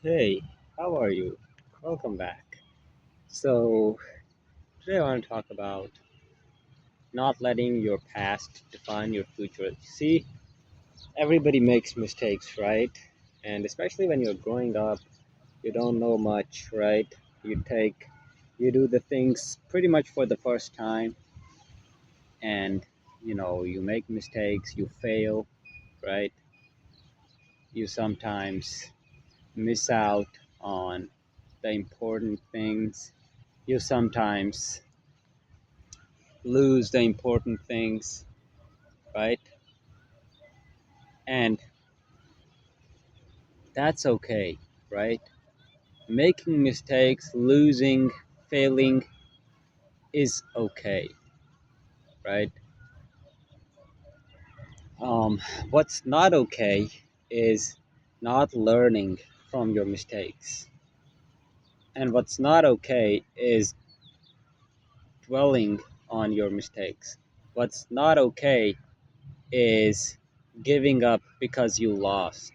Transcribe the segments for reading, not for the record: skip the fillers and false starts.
Hey, how are you? Welcome back. So, today I want to talk about not letting your past define your future. See, everybody makes mistakes, right? And especially when you're growing up, you don't know much, right? You do the things pretty much for the first time, and you make mistakes, you fail, right? You sometimes miss out on the important things. You sometimes lose the important things, right? And that's okay, right? Making mistakes, losing, failing is okay, right? Um, what's not okay is not learning from your mistakes. And what's not okay is dwelling on your mistakes. What's not okay is giving up because you lost.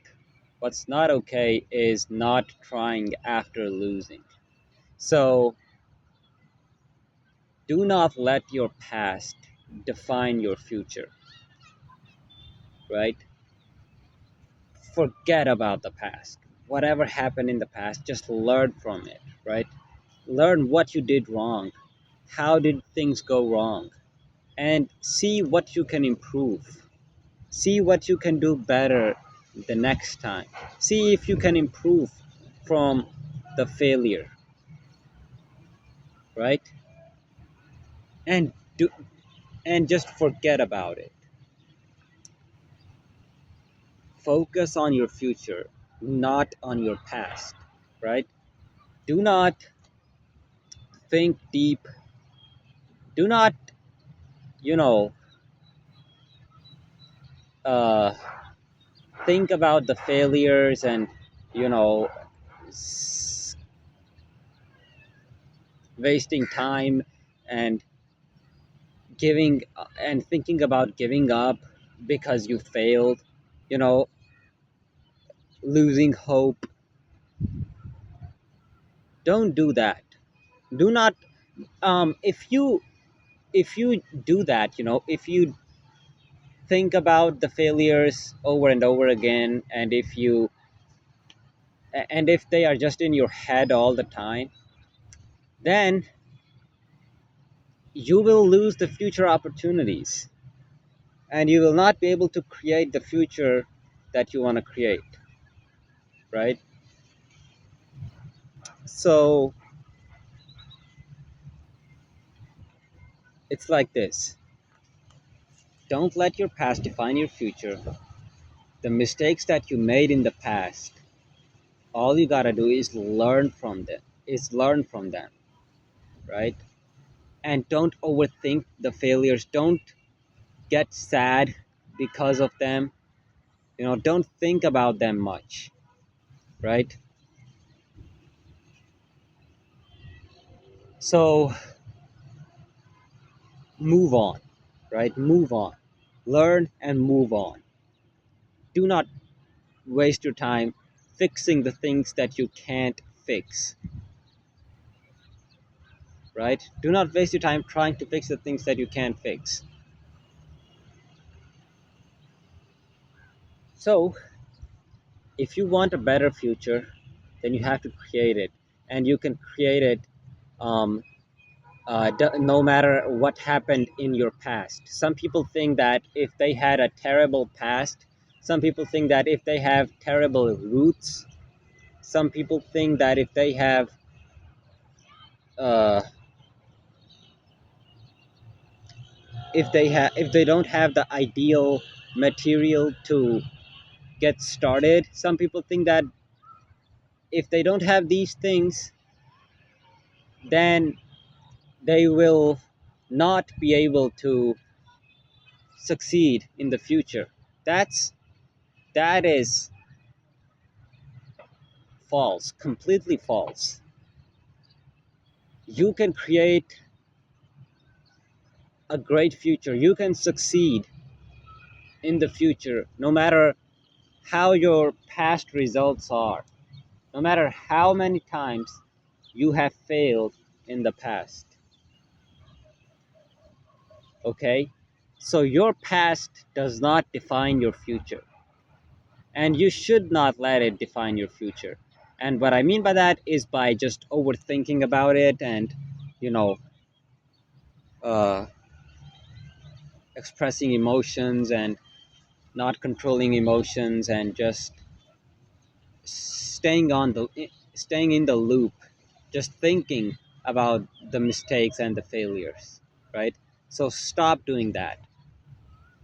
What's not okay is not trying after losing. So do not let your past define your future, right? Forget about the past. Whatever happened in the past, just learn from it, right? Learn what you did wrong. How did things go wrong? And see what you can improve. See what you can do better the next time. See if you can improve from the failure, right? And do and just forget about it. Focus on your future, not on your past, right? Do not think deep. Do not, you know, uh, think about the failures and, you know, s- wasting time and and thinking about giving up because you failed, you know, losing hope. Don't do that. Do not, if you do that, if you think about the failures over and over again, and if they are just in your head all the time, then you will lose the future opportunities, and you will not be able to create the future that you want to create, right? So it's like this: don't let your past define your future. The mistakes that you made in the past, all you got to do is learn from them, right? And don't overthink the failures. Don't get sad because of them. Don't think about them much, right? So move on, right? Move on. Learn and move on. Do not waste your time fixing the things that you can't fix, right? Do not waste your time trying to fix the things that you can't fix. So if you want a better future, then you have to create it, and you can create it, um, no matter what happened in your past. Some people think that if they had a terrible past, some people think that if they have terrible roots, some people think that uh, if they don't have the ideal material to get started, some people think that if they don't have these things, then they will not be able to succeed in the future. That is false, completely false. You can create a great future. You can succeed in the future no matter how your past results are. no matter how many times you have failed in the past. Okay? So your past does not define your future, and you should not let it define your future. And what I mean by that is by just overthinking about it and, you know, uh, expressing emotions and not controlling emotions and just staying on the staying in the loop, just thinking about the mistakes and the failures, right? So stop doing that.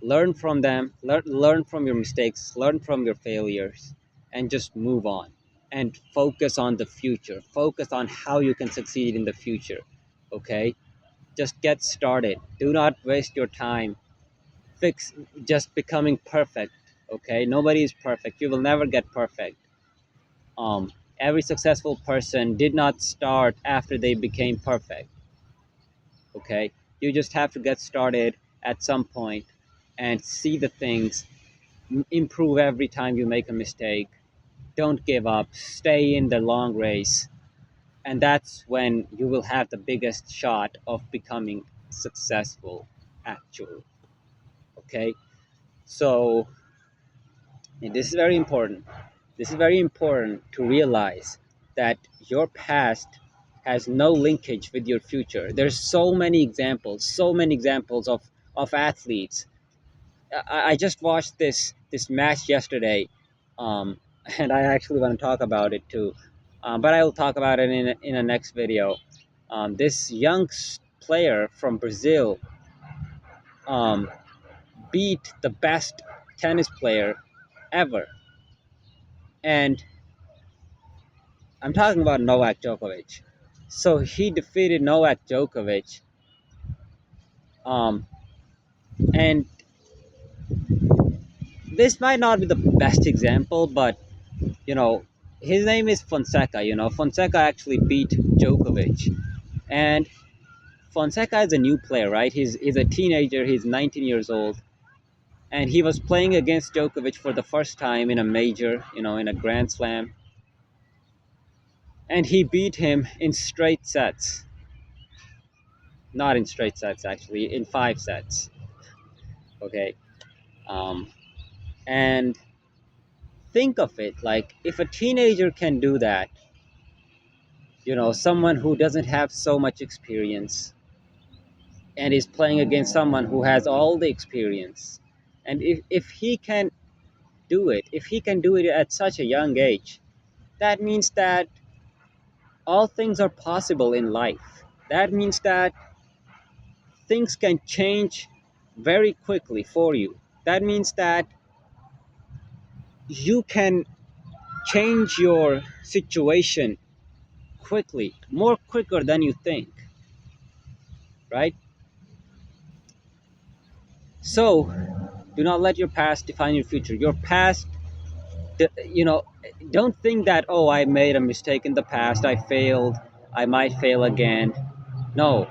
Learn from them, learn from your mistakes, learn from your failures, and just move on and focus on the future. Focus on how you can succeed in the future. Okay? Just get started. Do not waste your time fix just becoming perfect. Okay? Nobody is perfect. You will never get perfect. Every successful person did not start after they became perfect. Okay? You just have to get started at some point and see the things, improve every time you make a mistake. Don't give up. Stay in the long race. And that's when you will have the biggest shot of becoming successful, actually. Okay? So, and this is very important. This is very important to realize that your past has no linkage with your future. There's so many examples of athletes. I just watched this match yesterday, um, and I actually want to talk about it too. But I will talk about it in a next video. This young player from Brazil um, beat the best tennis player ever, and I'm talking about Novak Djokovic. So he defeated Novak Djokovic, um, and this might not be the best example, but you know, his name is Fonseca. You know, Fonseca actually beat Djokovic, and Fonseca is a new player, right? He's a teenager. He's 19 years old, and he was playing against Djokovic for the first time in a major, you know, in a Grand Slam, and he beat him in straight sets. Not in straight sets, actually, in 5 sets. Okay, um, and think of it like if a teenager can do that, you know, someone who doesn't have so much experience and is playing against someone who has all the experience. And if he can do it, if he can do it at such a young age, that means that all things are possible in life. That means that things can change very quickly for you. That means that you can change your situation quickly, more quicker than you think, right? So, do not let your past define your future. Your past, you know, don't think that, oh, I made a mistake in the past, I failed, I might fail again. No,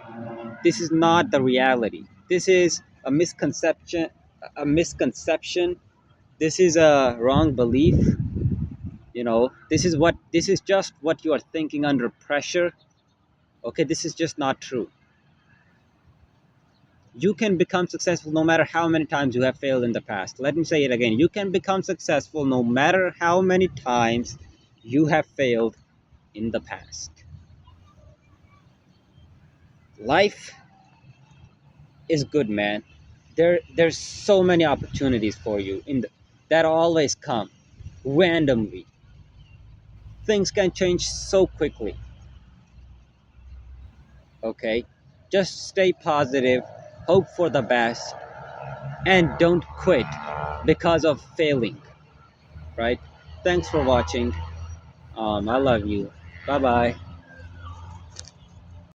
this is not the reality. This is a misconception. This is a wrong belief. You know, this is just what you are thinking under pressure. Okay, this is just not true. You can become successful no matter how many times you have failed in the past. Let me say it again. You can become successful no matter how many times you have failed in the past. Life is good, man. There's so many opportunities for you that always come randomly. Things can change so quickly. Okay? Just stay positive, hope for the best, and don't quit because of failing, right? Thanks for watching. I love you. Bye bye.